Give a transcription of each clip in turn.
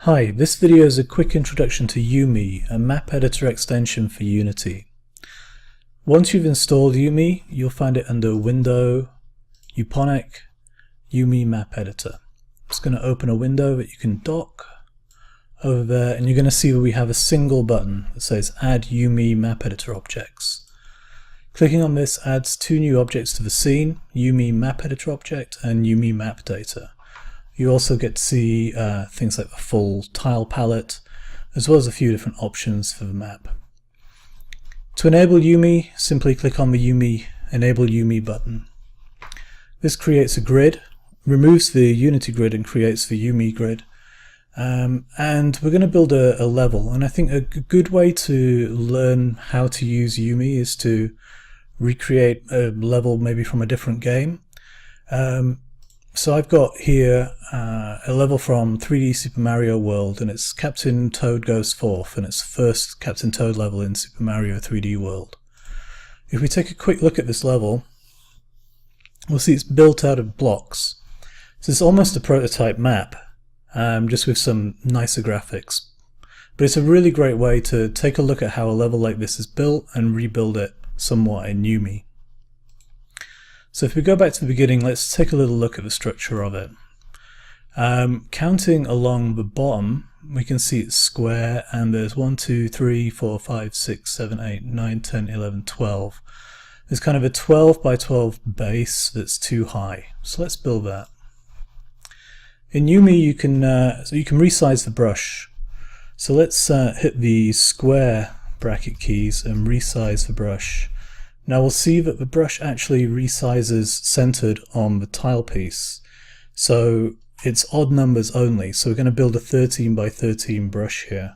Hi, this video is a quick introduction to YuME, a map editor extension for Unity. Once you've installed YuME, you'll find it under Window, Yuponic, YuME Map Editor. I'm just going to open a window that you can dock over there, and you're going to see that we have a single button that says Add YuME Map Editor Objects. Clicking on this adds two new objects to the scene, YuME Map Editor Object and YuME Map Data. You also get to see things like the full tile palette, as well as a few different options for the map. To enable YuME, simply click on the YuME Enable YuME button. This creates a grid, removes the Unity grid and creates the YuME grid. And we're going to build a level, and I think a good way to learn how to use YuME is to recreate a level maybe from a different game. So I've got here a level from 3D Super Mario World, and it's Captain Toad Goes Forth, and it's the first Captain Toad level in Super Mario 3D World. If we take a quick look at this level, we'll see it's built out of blocks. So it's almost a prototype map, just with some nicer graphics. But it's a really great way to take a look at how a level like this is built and rebuild it somewhat in YuME. So if we go back to the beginning, let's take a little look at the structure of it. Counting along the bottom, we can see it's square, and there's 1, 2, 3, 4, 5, 6, 7, 8, 9, 10, 11, 12. There's kind of a 12 by 12 base that's too high. So let's build that. In YuME you can resize the brush. So let's hit the square bracket keys and resize the brush. Now we'll see that the brush actually resizes centered on the tile piece. So it's odd numbers only. So we're going to build a 13 by 13 brush here.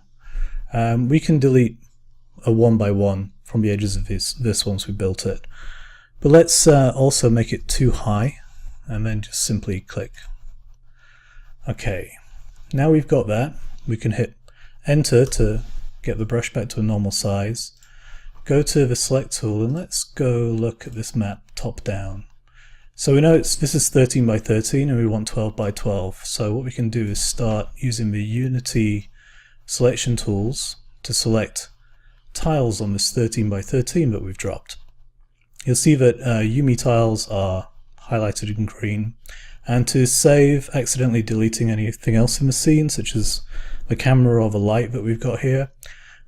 We can delete a 1 by 1 from the edges of this once we built it. But let's also make it too high, and then just simply click. Okay, now we've got that. We can hit enter to get the brush back to a normal size. Go to the select tool, and let's go look at this map top down. So we know this is 13 by 13 and we want 12 by 12. So what we can do is start using the Unity selection tools to select tiles on this 13 by 13 that we've dropped. You'll see that YuME tiles are highlighted in green, and to save accidentally deleting anything else in the scene, such as the camera or the light that we've got here,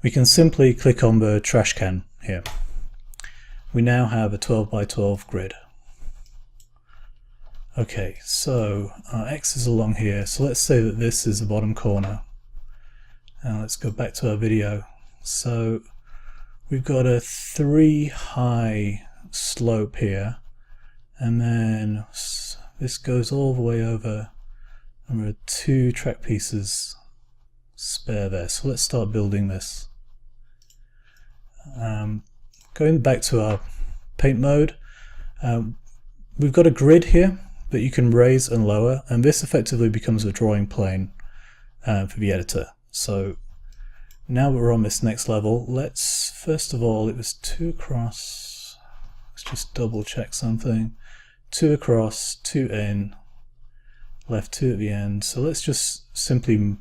we can simply click on the trash can here. We now have a 12 by 12 grid. Okay, so our X is along here, so let's say that this is the bottom corner. Now let's go back to our video. So we've got a 3 high slope here, and then this goes all the way over, and there are 2 track pieces spare there. So let's start building this. Going back to our paint mode, we've got a grid here that you can raise and lower, and this effectively becomes a drawing plane for the editor. So now that we're on this next level, let's first of all, it was 2 across, let's just double check something, 2 across, 2 in, left 2 at the end. So let's just simply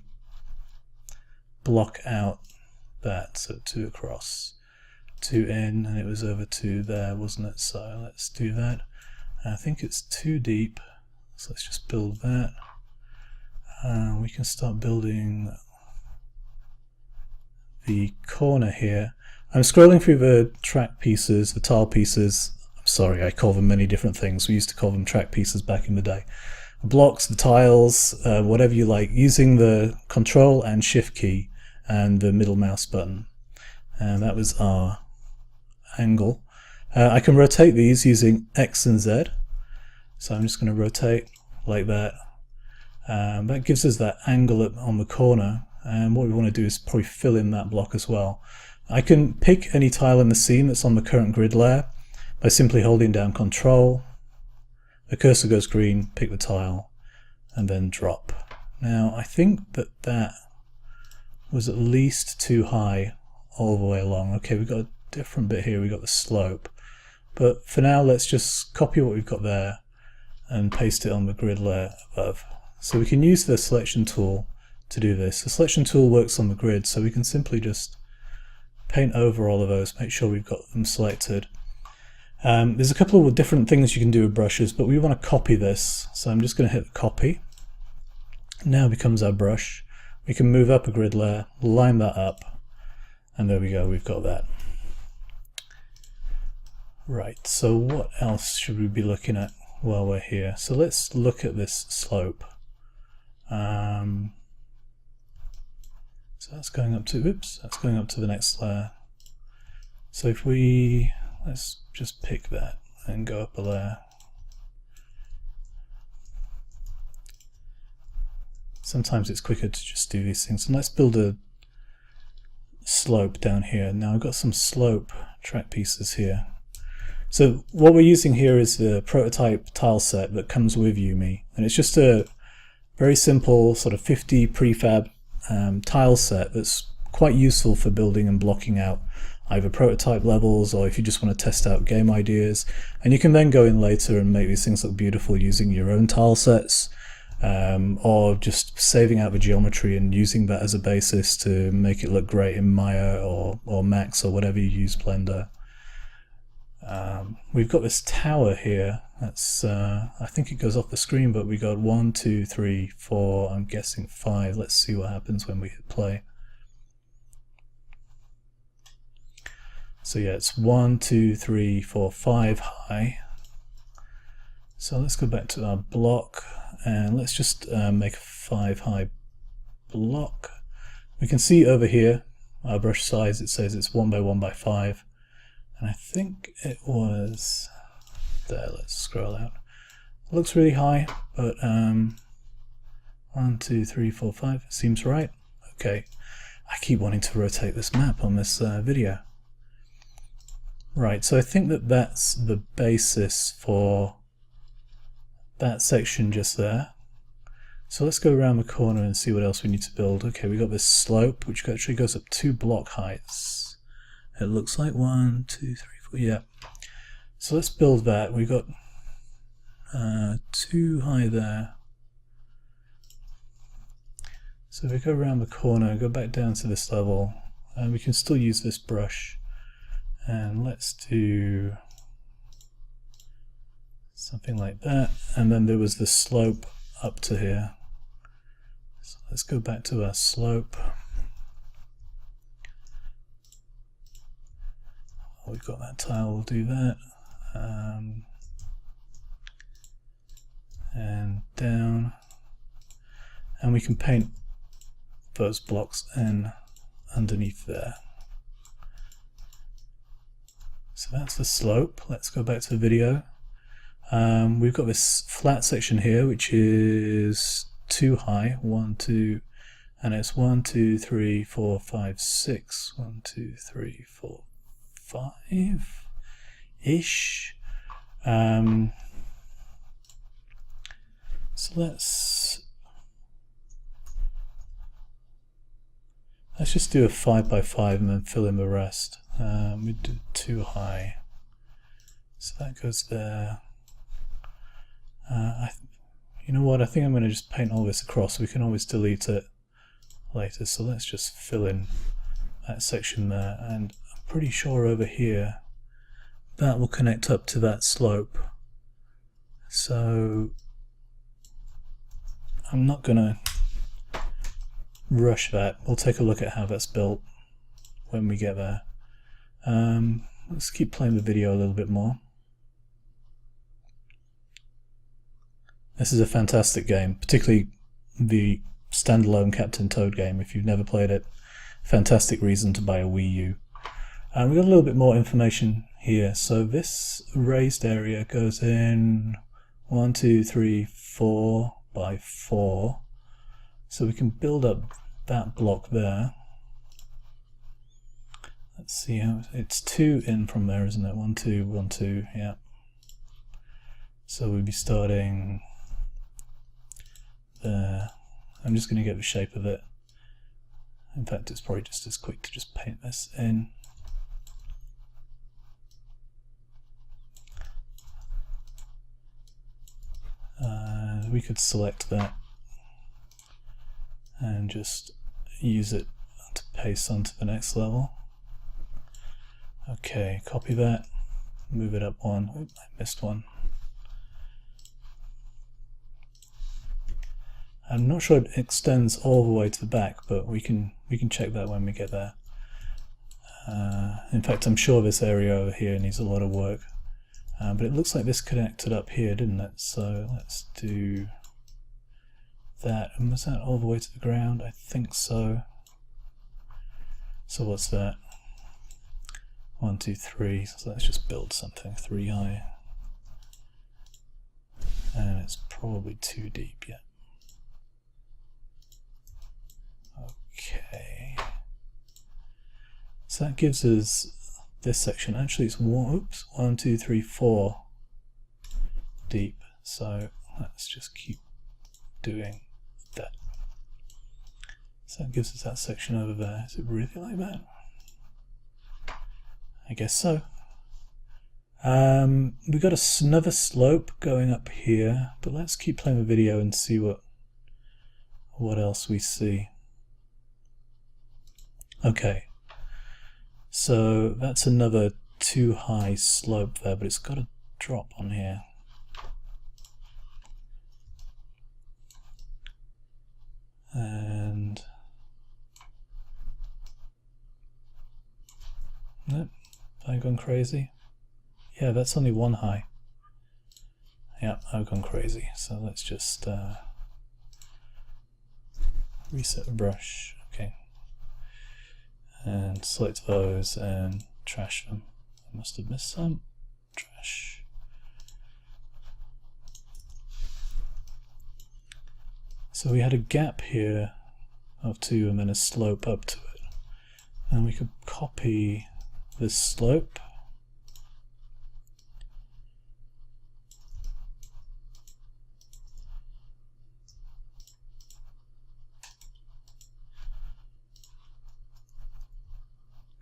block out that, so 2 across, 2 in, and it was over 2 there, wasn't it? So let's do that. I think it's too deep, so let's just build that. We can start building the corner here. I'm scrolling through the track pieces, the tile pieces. I'm sorry, I call them many different things. We used to call them track pieces back in the day. The blocks, the tiles, whatever you like, using the Control and Shift key and the middle mouse button. And that was our angle. I can rotate these using X and Z. So I'm just going to rotate like that. That gives us that angle on the corner. And what we want to do is probably fill in that block as well. I can pick any tile in the scene that's on the current grid layer by simply holding down Control. The cursor goes green, pick the tile, and then drop. Now I think that was at least too high all the way along. Okay, we've got a different bit here, we've got the slope. But for now, let's just copy what we've got there and paste it on the grid layer above. So we can use the selection tool to do this. The selection tool works on the grid, so we can simply just paint over all of those, make sure we've got them selected. There's a couple of different things you can do with brushes, but we want to copy this, so I'm just going to hit copy. Now becomes our brush. We can move up a grid layer, line that up, and there we go, we've got that. Right, so what else should we be looking at while we're here? So let's look at this slope. So that's going up to, oops, that's going up to the next layer. So if we, let's just pick that and go up a layer. Sometimes it's quicker to just do these things. And let's build a slope down here. Now I've got some slope track pieces here. So what we're using here is the prototype tile set that comes with YuME, and it's just a very simple sort of 50 prefab tile set that's quite useful for building and blocking out either prototype levels, or if you just want to test out game ideas. And you can then go in later and make these things look beautiful using your own tile sets, or just saving out the geometry and using that as a basis to make it look great in Maya or Max or whatever you use, Blender. We've got this tower here. That's I think it goes off the screen, but we got 1, 2, 3, 4, I'm guessing 5. Let's see what happens when we hit play. So yeah, it's 1, 2, 3, 4, 5 high. So let's go back to our block and let's just make a 5 high block. We can see over here our brush size, it says it's 1 by 1 by 5. And I think it was there. Let's scroll out. It looks really high, but 1, 2, 3, 4, 5 seems right. Okay, I keep wanting to rotate this map on this video. Right, so I think that that's the basis for that section just there. So let's go around the corner and see what else we need to build. Okay, we got this slope, which actually goes up 2 block heights. It looks like 1, 2, 3, 4, yeah. So let's build that. We've got 2 high there. So if we go around the corner, go back down to this level, and we can still use this brush. And let's do something like that. And then there was the slope up to here. So let's go back to our slope. We've got that tile, we'll do that. And down. And we can paint those blocks in underneath there. So that's the slope. Let's go back to the video. We've got this flat section here, which is 2 high, 1, 2, and it's 1, 2, 3, 4, 5, 6. 1, 2, 3, 4, 5-ish. So let's just do a 5 by 5 and then fill in the rest. We do 2 high, so that goes there. You know what, I think I'm going to just paint all this across. We can always delete it later, so let's just fill in that section there, and I'm pretty sure over here that will connect up to that slope. So I'm not going to rush that. We'll take a look at how that's built when we get there. Let's keep playing the video a little bit more. This is a fantastic game, particularly the standalone Captain Toad game. If you've never played it, fantastic reason to buy a Wii U. We've got a little bit more information here. So this raised area goes in 1, 2, 3, 4 by 4. So we can build up that block there. Let's see how it's 2 in from there, isn't it? 1, 2, 1, 2, yeah. So we'll be starting there. I'm just going to get the shape of it. In fact, it's probably just as quick to just paint this in. We could select that and just use it to paste onto the next level. Okay, copy that, move it up one. Oops, I missed one. I'm not sure it extends all the way to the back, but we can check that when we get there. In fact, I'm sure this area over here needs a lot of work. But it looks like this connected up here, didn't it? So let's do that. And was that all the way to the ground? I think so. So what's that? 1, 2, 3. So let's just build something 3 high. And it's probably too deep yet. Okay. So that gives us this section. Actually, it's 1, 2, 3, 4 deep. So let's just keep doing that. So that gives us that section over there. Is it really like that? I guess so. We've got another slope going up here, but let's keep playing the video and see what else we see. Okay. So that's another too high slope there, but it's got a drop on here. And nope, have I gone crazy? Yeah, that's only 1 high. Yeah, I've gone crazy. So let's just reset the brush. Okay. And select those and trash them. I must have missed some. Trash. So we had a gap here of 2 and then a slope up to it. And we could copy this slope.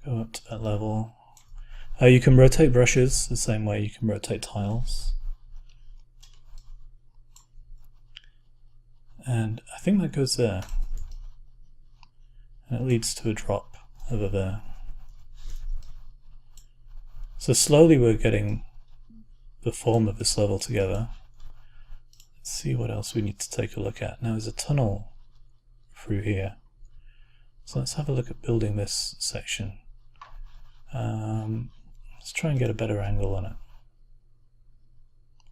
Go up to that level. You can rotate brushes the same way you can rotate tiles. And I think that goes there. And it leads to a drop over there. So slowly we're getting the form of this level together. Let's see what else we need to take a look at. Now there's a tunnel through here. So let's have a look at building this section. Let's try and get a better angle on it.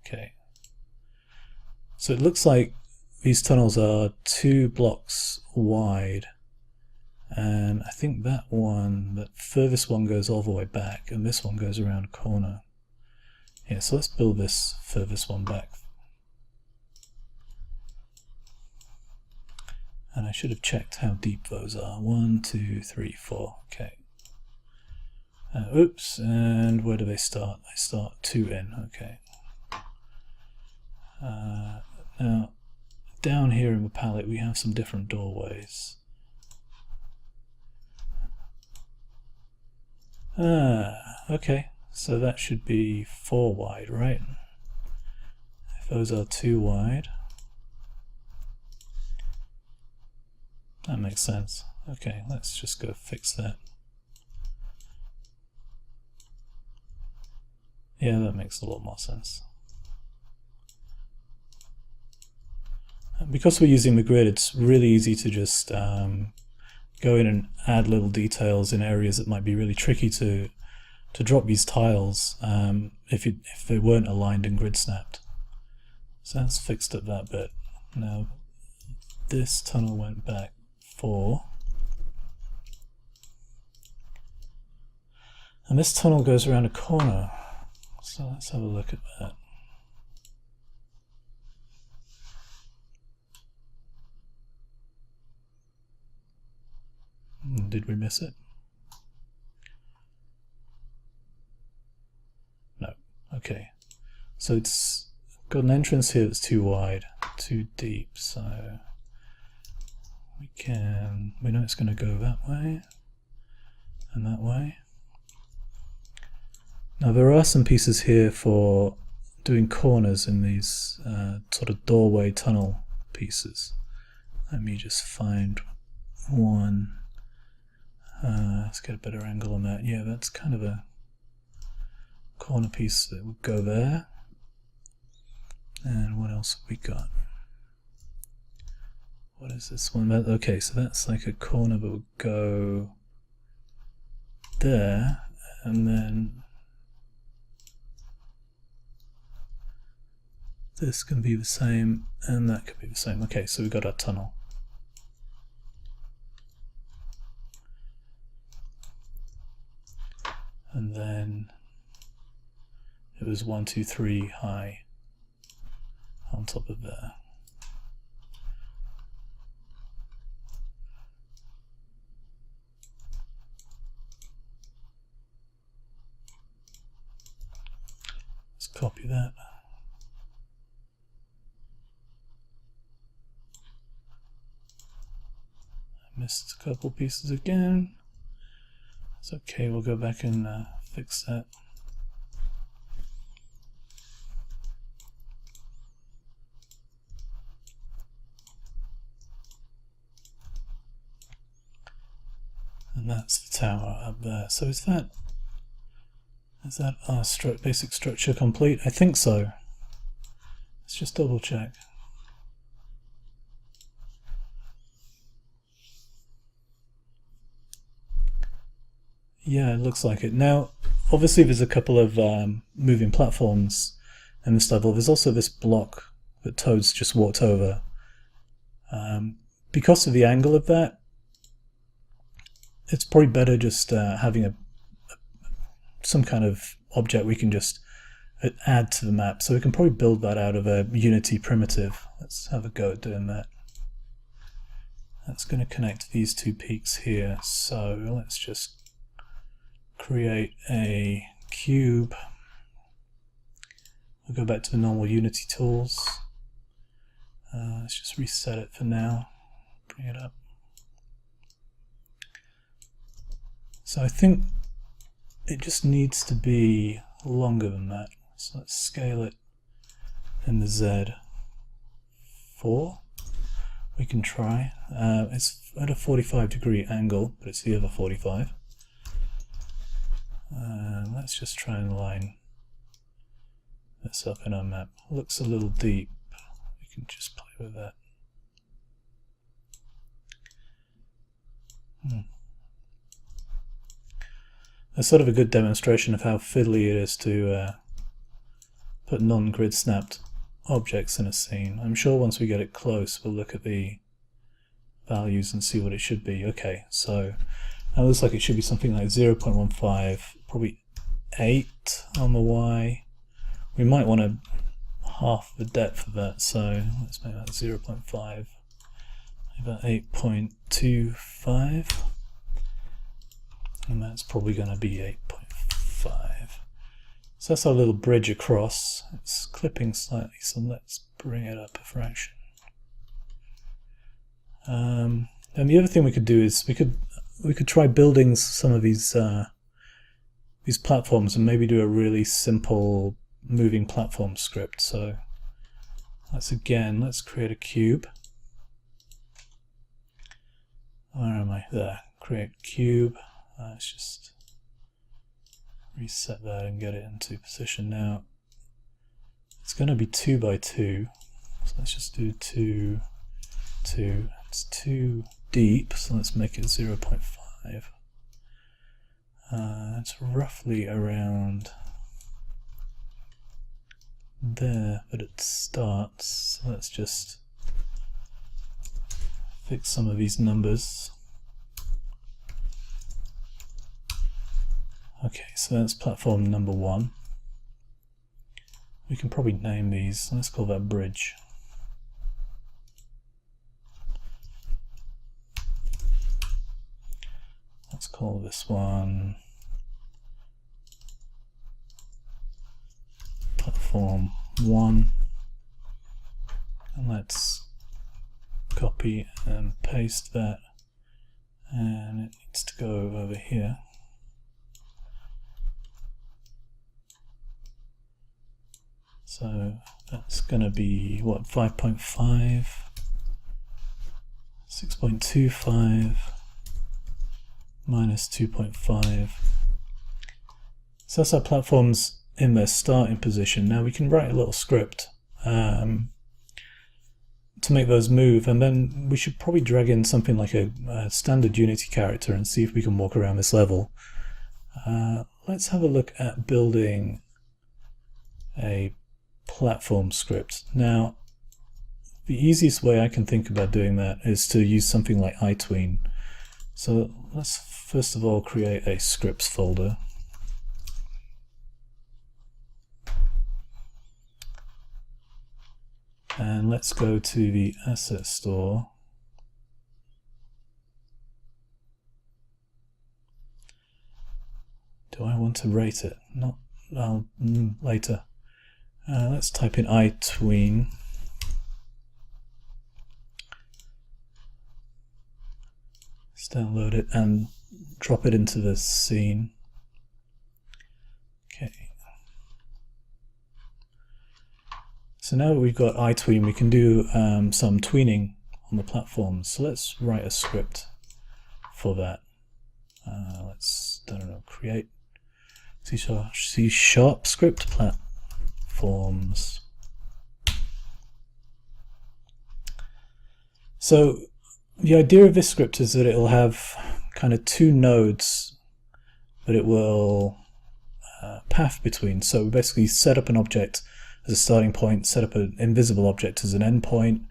Okay. So it looks like these tunnels are 2 blocks wide, and I think that furthest one goes all the way back, and this one goes around a corner. Yeah, so let's build this furthest one back. And I should have checked how deep those are. 1, 2, 3, 4. Okay. Oops, and where do they start? They start 2 in, okay. Now, down here in the palette we have some different doorways. Okay, so that should be 4 wide, right? If those are 2 wide, that makes sense. Okay, let's just go fix that. Yeah, that makes a lot more sense. Because we're using the grid, it's really easy to just go in and add little details in areas that might be really tricky to drop these tiles if they weren't aligned and grid snapped. So that's fixed up that bit. Now this tunnel went back 4. And this tunnel goes around a corner. So let's have a look at that. Did we miss it? No. Okay. So it's got an entrance here that's too wide, too deep, so we know it's going to go that way and that way. Now there are some pieces here for doing corners in these sort of doorway tunnel pieces. Let me just find 1. Let's get a better angle on that. Yeah, that's kind of a corner piece that would go there. And what else have we got? What is this one? Okay, so that's like a corner that would go there, and then this can be the same, and that could be the same. Okay, so we've got our tunnel. And then it was 1, 2, 3 high on top of there. Let's copy that. I missed a couple pieces again. It's okay, we'll go back and fix that. And that's the tower up there. So is that our basic structure complete? I think so. Let's just double check. Yeah, it looks like it. Now, obviously there's a couple of moving platforms in this level. There's also this block that Toad's just walked over. Because of the angle of that, it's probably better just having some kind of object we can just add to the map. So we can probably build that out of a Unity primitive. Let's have a go at doing that. That's going to connect these two peaks here. So let's just create a cube. We'll go back to the normal Unity tools. Let's just reset it for now. Bring it up. So I think it just needs to be longer than that. So let's scale it in the Z4. We can try. It's at a 45-degree angle, but it's the other 45. Let's just try and line this up in our map. Looks a little deep. We can just play with that. That's sort of a good demonstration of how fiddly it is to put non-grid snapped objects in a scene. I'm sure once we get it close we'll look at the values and see what it should be. Okay, so that looks like it should be something like 0.15, probably 8 on the Y. We might want to half the depth of that, so let's make that 0.5, about 8.25, and that's probably going to be 8.5. So that's our little bridge across. It's clipping slightly, so let's bring it up a fraction. And the other thing we could do is we could try building some of these platforms and maybe do a really simple moving platform script. So let's create a cube. Where am I? There. Create cube. Let's just reset that and get it into position now. It's going to be 2 by 2. So let's just do 2, 2. It's too deep, so let's make it 0.5. It's roughly around there that it starts. So let's just fix some of these numbers. Okay, so that's platform number 1. We can probably name these. Let's call that bridge. Let's call this one platform 1, and let's copy and paste that, and it needs to go over here. So that's going to be what, 5.5, 6.25 minus 2.5. So that's our platforms in their starting position. Now we can write a little script to make those move, and then we should probably drag in something like a standard Unity character and see if we can walk around this level. Let's have a look at building a platform script. Now, the easiest way I can think about doing that is to use something like iTween. So let's first of all create a scripts folder. And let's go to the asset store. Do I want to rate it? Not later. Let's type in iTween. Let's download it and drop it into the scene. Okay. So now we've got iTween, we can do some tweening on the platforms. So let's write a script for that. Let's, I don't know, create C# script platforms. So the idea of this script is that it'll have kind of two nodes that it will path between. So we basically set up an object as a starting point, set up an invisible object as an endpoint,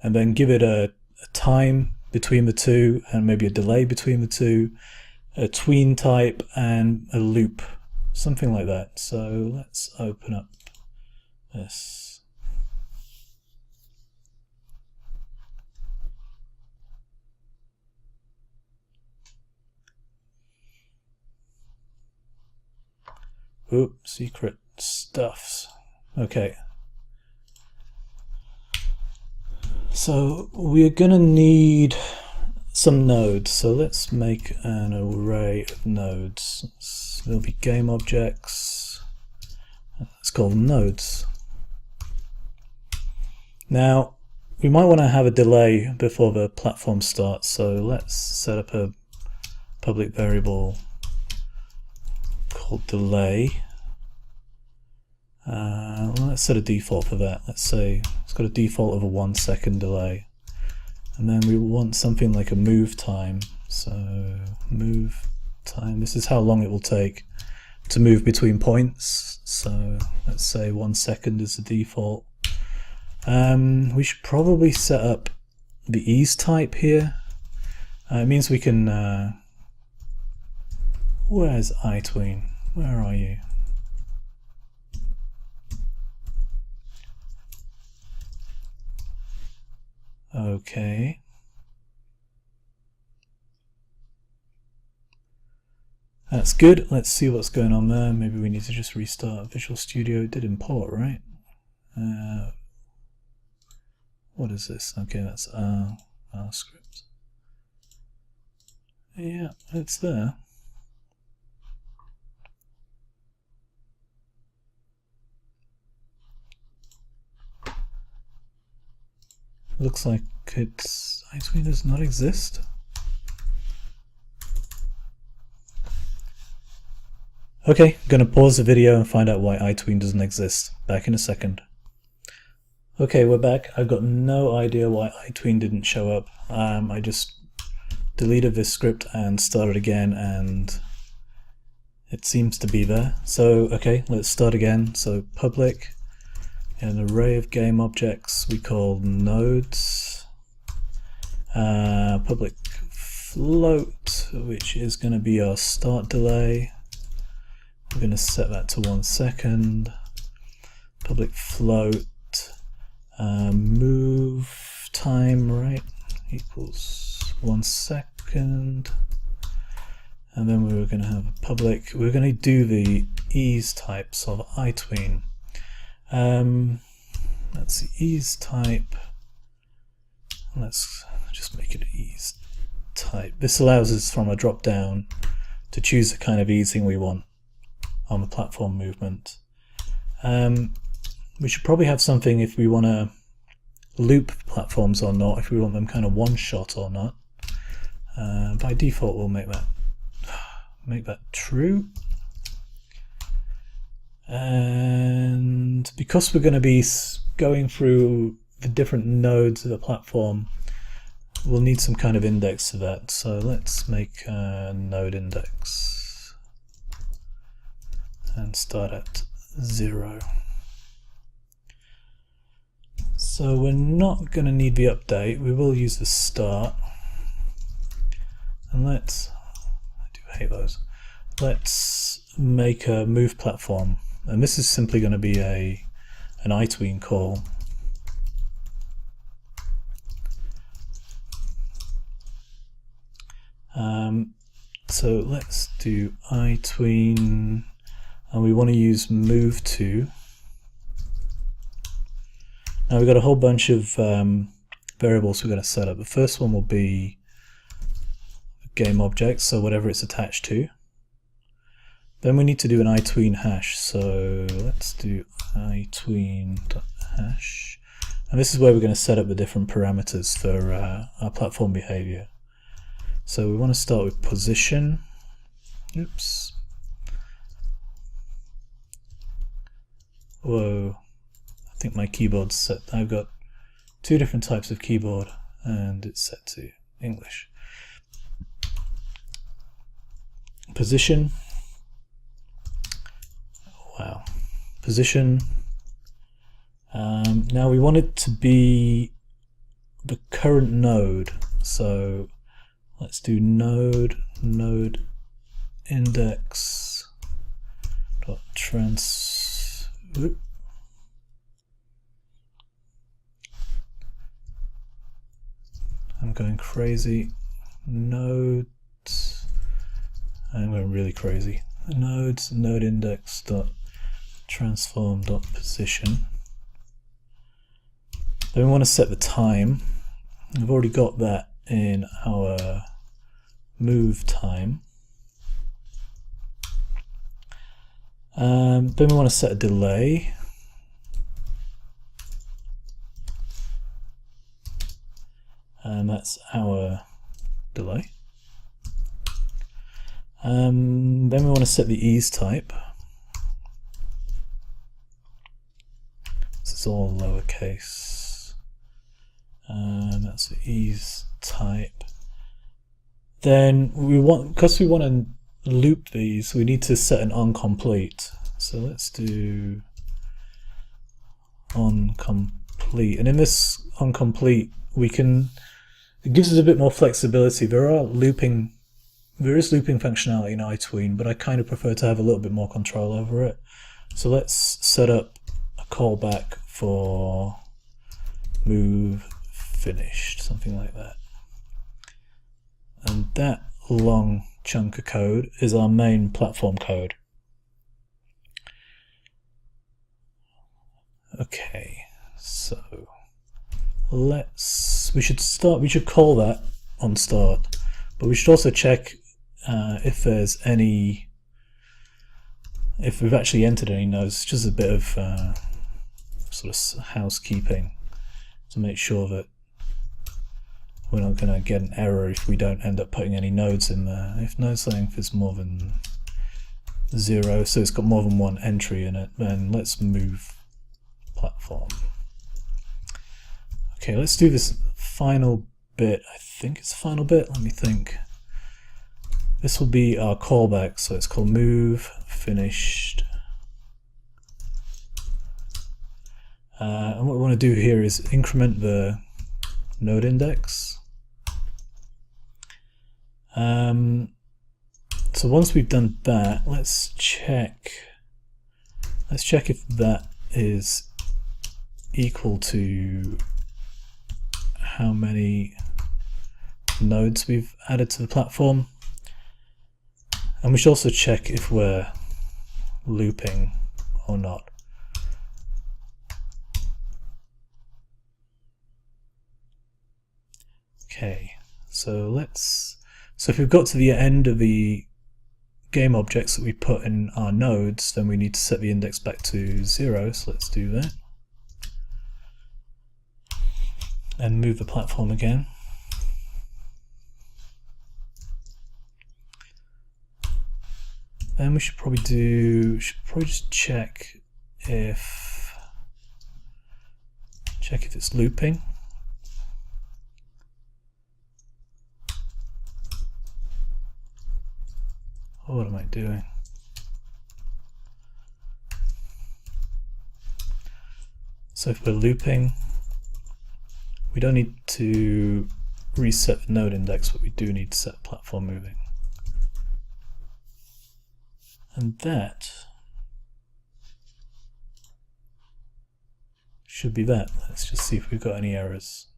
and then give it a time between the two and maybe a delay between the two, a tween type and a loop, something like that. So let's open up this. Oop, secret stuffs. Okay. So we're gonna need some nodes. So let's make an array of nodes. So there'll be game objects. It's called nodes. Now we might want to have a delay before the platform starts. So let's set up a public variable called delay. Let's set a default for that. Let's say it's got a default of a 1 second delay. And then we want something like a move time. So move time, this is how long it will take to move between points. So let's say 1 second is the default. We should probably set up the ease type here. It means we can, where's iTween? Where are you? Okay. That's good. Let's see what's going on there. Maybe we need to just restart Visual Studio. It did import, right? What is this? Okay, that's our script. Yeah, it's there. Looks like iTween does not exist. Okay, I'm going to pause the video and find out why iTween doesn't exist. Back in a second. Okay, we're back. I've got no idea why iTween didn't show up. I just deleted this script and started again, and it seems to be there. So, okay, let's start again. So public, an array of game objects we call nodes. Public float, which is going to be our start delay. We're going to set that to 1 second. Public float, move time, right, equals 1 second. And then we were going to have a public, we're going to do the ease types of iTween. That's the ease type. Let's just make it ease type. This allows us from a drop down to choose the kind of easing we want on the platform movement. We should probably have something if we want to loop platforms or not, if we want them kind of one shot or not. By default, we'll make that true. And because we're going to be going through the different nodes of the platform, we'll need some kind of index to that. So let's make a node index and start at 0. So we're not going to need the update, we will use the start. And I do hate those. Let's make a move platform. And this is simply going to be an iTween call. So let's do iTween, and we want to use move to. Now we've got a whole bunch of variables we're going to set up. The first one will be game object, so whatever it's attached to. Then we need to do an iTween hash, so let's do iTween.hash. And this is where we're going to set up the different parameters for our platform behavior. So we want to start with position. Oops. Whoa. I think my keyboard's set. I've got two different types of keyboard and it's set to English. Position. Wow. Position. Now we want it to be the current node. So let's do node index dot trans. Whoop. I'm going crazy. Nodes. I'm going really crazy. Nodes node index dot transform dot position. Then we want to set the time. We've already got that in our move time. Then we want to set a delay. And that's our delay. Then we want to set the ease type. This is all lowercase. That's the ease type. Then we want, because we want to loop these, we need to set an onComplete. So let's do onComplete. And in this onComplete, we can, it gives us a bit more flexibility. There is looping functionality in iTween, but I kind of prefer to have a little bit more control over it. So let's set up a callback for move finished, something like that. And that long chunk of code is our main platform code. Okay, so we should call that on start, but we should also check if we've actually entered any nodes, just a bit of sort of housekeeping to make sure that we're not going to get an error if we don't end up putting any nodes in there. If node length is more than 0, so it's got more than one entry in it, then let's move platform. Okay, let's do this final bit. I think it's the final bit. Let me think. This will be our callback, so it's called move finished. And what we want to do here is increment the node index. So once we've done that, let's check if that is equal to how many nodes we've added to the platform. And we should also check if we're looping or not. Okay, so if we've got to the end of the game objects that we put in our nodes, then we need to set the index back to 0, so let's do that. and move the platform again. Then we should probably just check if it's looping. Oh, what am I doing? So if we're looping, we don't need to reset the node index, but we do need to set platform moving. And that should be that. Let's just see if we've got any errors.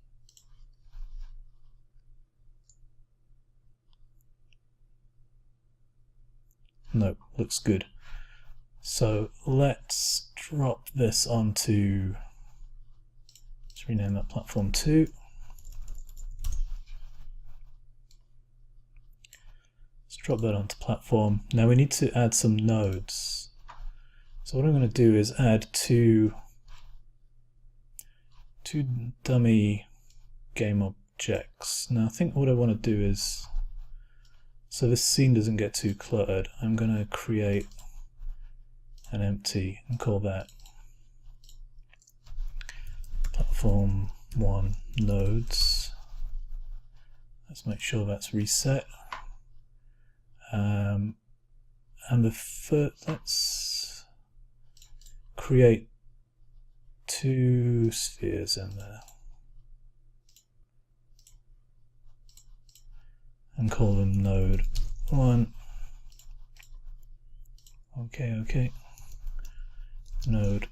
Nope, looks good. So let's drop this onto, let's rename that platform 2. Let's drop that onto platform. Now we need to add some nodes. So what I'm going to do is add two dummy game objects. Now I think what I want to do is, so this scene doesn't get too cluttered, I'm going to create an empty and call that platform 1 nodes. Let's make sure that's reset. And let's create 2 spheres in there and call them node 1. Okay. Node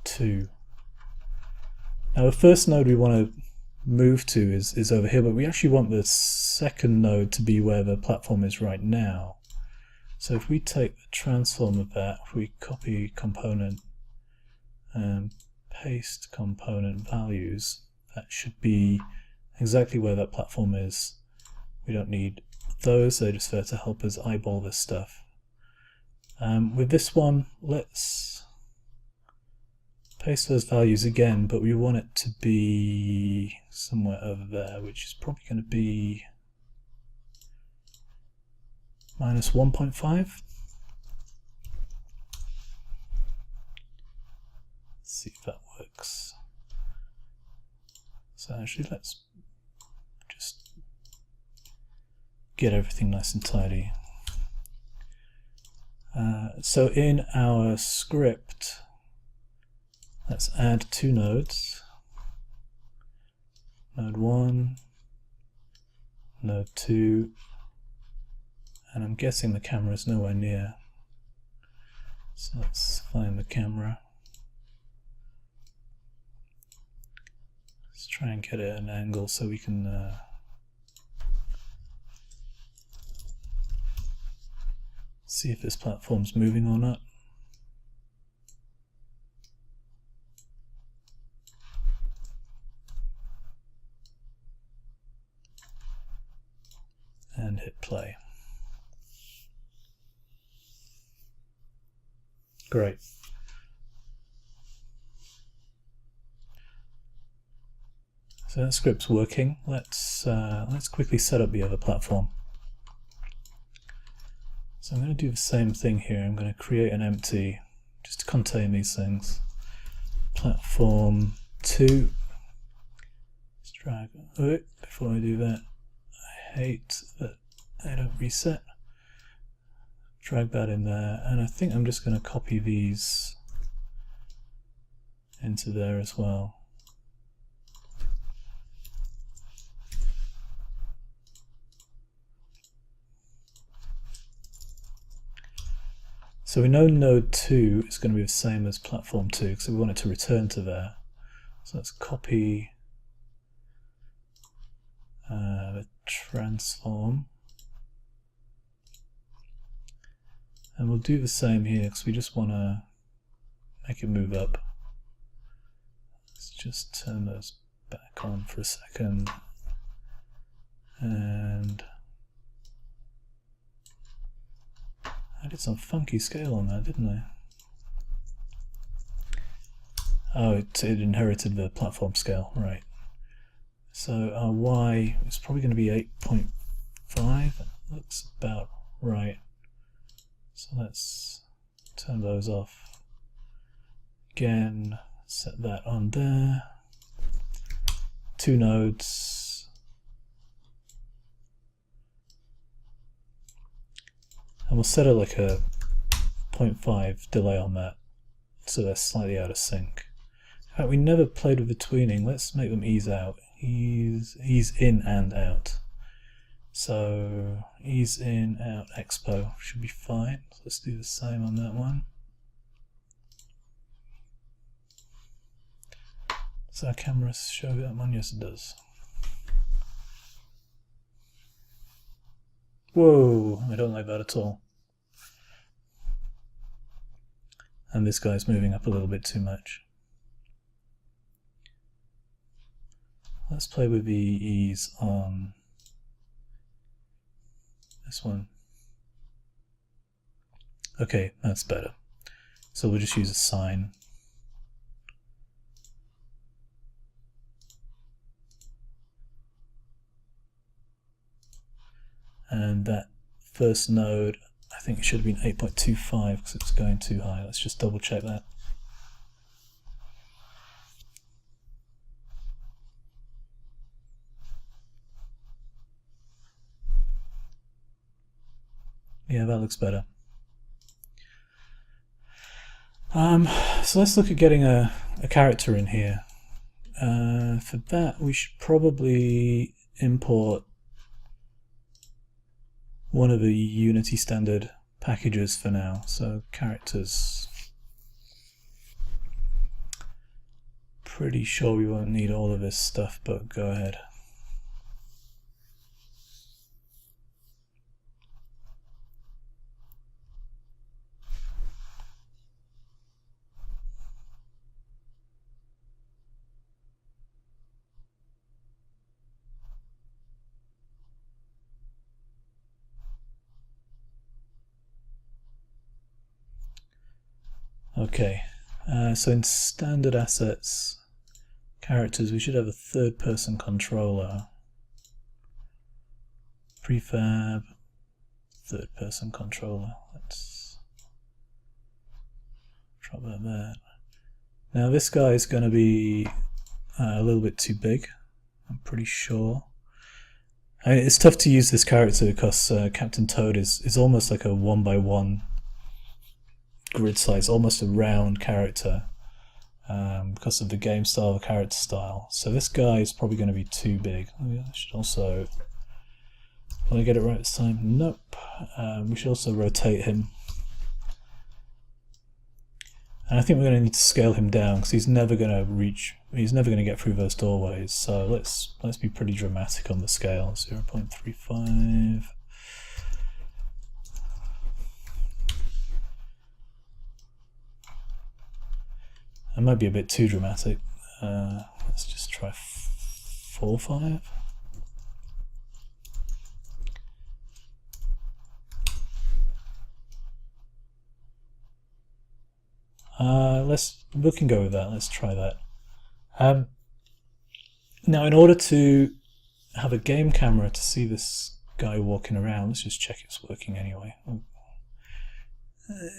2. Now the first node we want to move to is over here, but we actually want the second node to be where the platform is right now. So if we take the transform of that, if we copy component and paste component values, that should be exactly where that platform is. We don't need those, they're just there to help us eyeball this stuff. With this one, let's paste those values again, but we want it to be somewhere over there, which is probably going to be minus 1.5. Let's see if that works. So actually let's just get everything nice and tidy. So in our script, let's add 2 nodes, node 1, node 2, and I'm guessing the camera is nowhere near. So let's find the camera. Let's try and get it at an angle so we can see if this platform's moving or not. And hit play. Great. So that script's working. Let's quickly set up the other platform. So I'm going to do the same thing here. I'm going to create an empty just to contain these things. Platform 2. Let's drag it. Before I do that, I hate that I don't reset. Drag that in there, and I think I'm just going to copy these into there as well. So we know node 2 is going to be the same as platform 2 because we want it to return to there. So let's copy the transform. And we'll do the same here because we just want to make it move up. Let's just turn those back on for a second. And I did some funky scale on that, didn't I? Oh, it inherited the platform scale, right. So our Y is probably going to be 8.5. That looks about right. So let's turn those off. Again, set that on there. 2 nodes. And we'll set it like a 0.5 delay on that, so they're slightly out of sync. In fact, we never played with the tweening. Let's make them ease out. Ease in and out. So ease in, out, expo should be fine. So let's do the same on that one. Does our camera show that one? Yes, it does. Whoa, I don't like that at all. And this guy's moving up a little bit too much. Let's play with the ease on this one. Okay, that's better. So we'll just use a sine. And that first node, I think it should have been 8.25 because it's going too high. Let's just double check that. Yeah, that looks better. So let's look at getting a character in here. For that, we should probably import one of the Unity standard packages for now. So characters. Pretty sure we won't need all of this stuff, but go ahead. Okay, so in standard assets, characters, we should have a third-person controller. Prefab, third-person controller. Let's drop that there. Now this guy is going to be a little bit too big, I'm pretty sure. I mean, it's tough to use this character because Captain Toad is almost like a 1x1 grid size, almost a round character because of the game style, the character style. So this guy is probably going to be too big. I should also, will I get it right this time? Nope. We should also rotate him. And I think we're going to need to scale him down because he's never going to get through those doorways. So let's be pretty dramatic on the scale. 0.35. That might be a bit too dramatic. Let's just try 4.5. We can go with that. Let's try that. Now, in order to have a game camera to see this guy walking around, let's just check it's working anyway.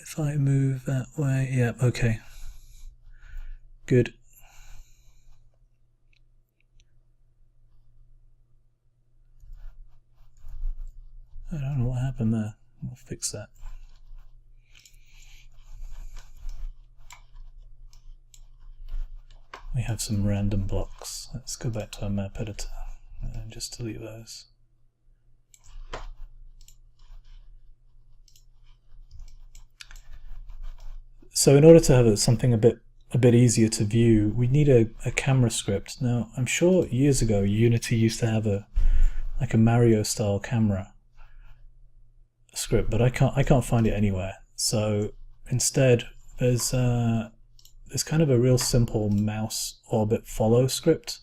If I move that way, yeah, okay. Good. I don't know what happened there. We'll fix that. We have some random blocks. Let's go back to our map editor and just delete those. So in order to have something a bit easier to view, we need a camera script. Now, I'm sure years ago Unity used to have like a Mario style camera script, but I can't find it anywhere. So instead, there's kind of a real simple mouse orbit follow script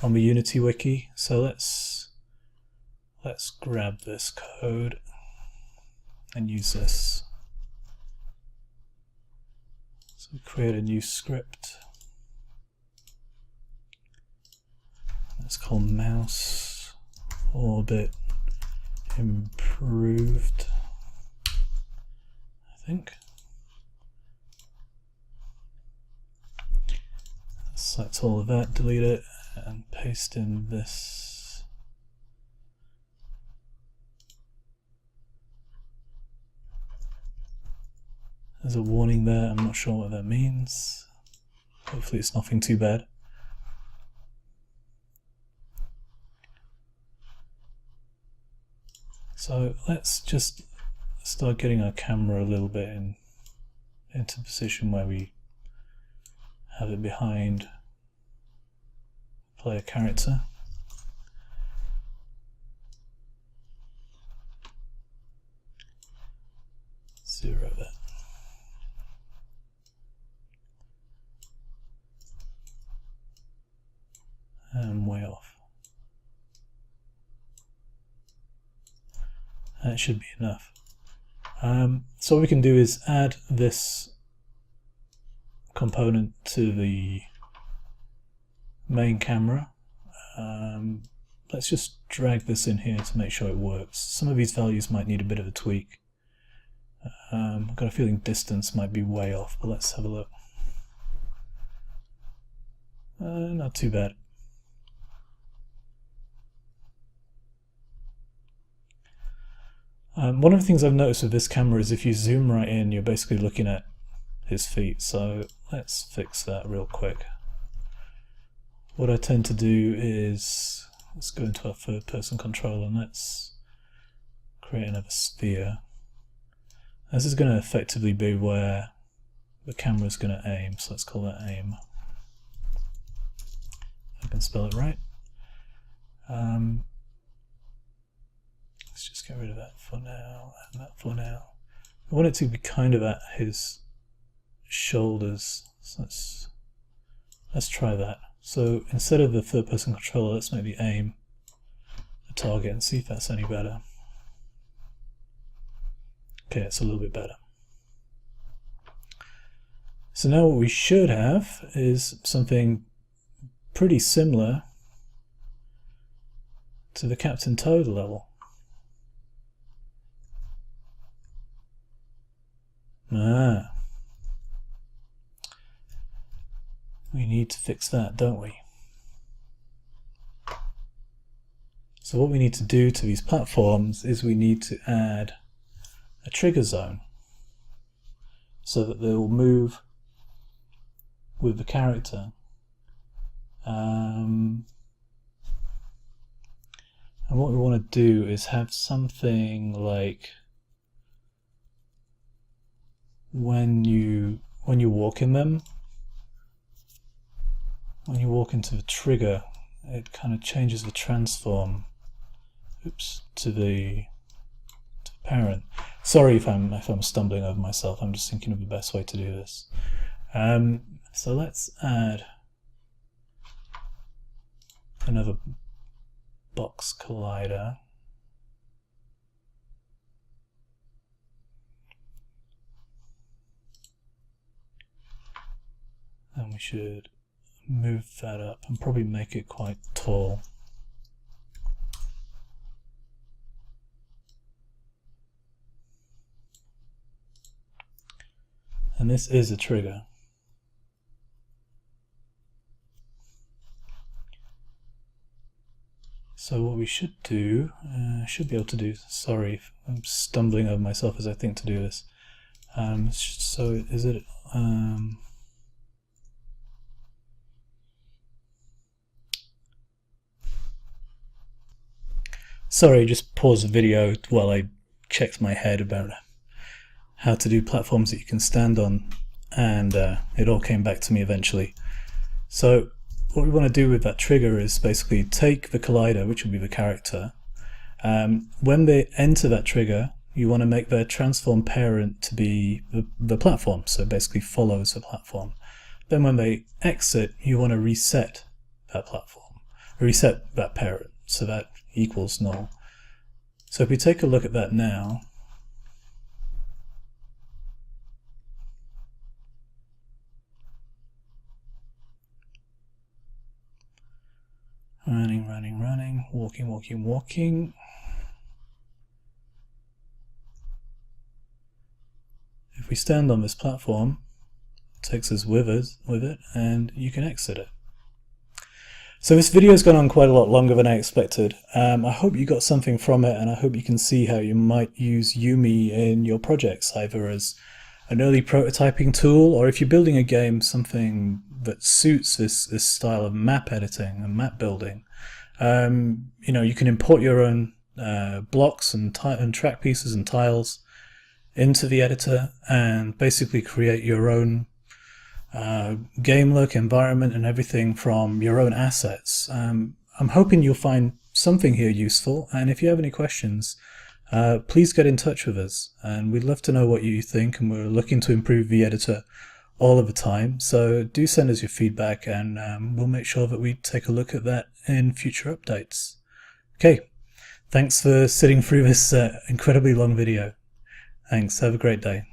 on the Unity wiki. So let's grab this code and use this. So we create a new script. Let's call called mouse orbit improved, I think. Select all of that, delete it, and paste in this. There's a warning there, I'm not sure what that means. Hopefully it's nothing too bad. So let's just start getting our camera a little bit into a position where we have it behind player character. Zero that. And way off. That should be enough. So what we can do is add this component to the main camera. Let's just drag this in here to make sure it works. Some of these values might need a bit of a tweak. I've got a feeling distance might be way off, but let's have a look. Not too bad. One of the things I've noticed with this camera is if you zoom right in, you're basically looking at his feet. So let's fix that real quick. What I tend to do is, let's go into our third person controller and let's create another sphere. This is going to effectively be where the camera is going to aim, so let's call that aim. If I can spell it right. Let's just get rid of that for now, and that for now. I want it to be kind of at his shoulders, so let's try that. So instead of the third person controller, let's maybe aim the target and see if that's any better. Okay, it's a little bit better. So now what we should have is something pretty similar to the Captain Toad level. We need to fix that, don't we? So what we need to do to these platforms is we need to add a trigger zone so that they will move with the character. And what we want to do is have something like when you walk in them, when you walk into the trigger, it kind of changes the transform to the parent. Sorry if I'm stumbling over myself, I'm just thinking of the best way to do this. So let's add another box collider. And we should move that up and probably make it quite tall. And this is a trigger. So what we should do, should be able to do, sorry, I'm stumbling over myself as I think to do this. So is it, sorry, just pause the video while I checked my head about how to do platforms that you can stand on, and it all came back to me eventually. So what we want to do with that trigger is basically take the collider, which will be the character. When they enter that trigger, you want to make their transform parent to be the platform, so it basically follows the platform. Then when they exit, you want to reset that platform, reset that parent, so that equals null. So if we take a look at that now, running running, walking. If we stand on this platform, it takes us with it, and you can exit it. So this video has gone on quite a lot longer than I expected. I hope you got something from it, and I hope you can see how you might use YuME in your projects, either as an early prototyping tool, or if you're building a game, something that suits this style of map editing and map building. You can import your own blocks and track pieces and tiles into the editor and basically create your own game look, environment, and everything from your own assets. I'm hoping you'll find something here useful, and if you have any questions, please get in touch with us, and we'd love to know what you think, and we're looking to improve the editor all of the time, so do send us your feedback, and we'll make sure that we take a look at that in future updates. Okay, thanks for sitting through this incredibly long video. Thanks, have a great day.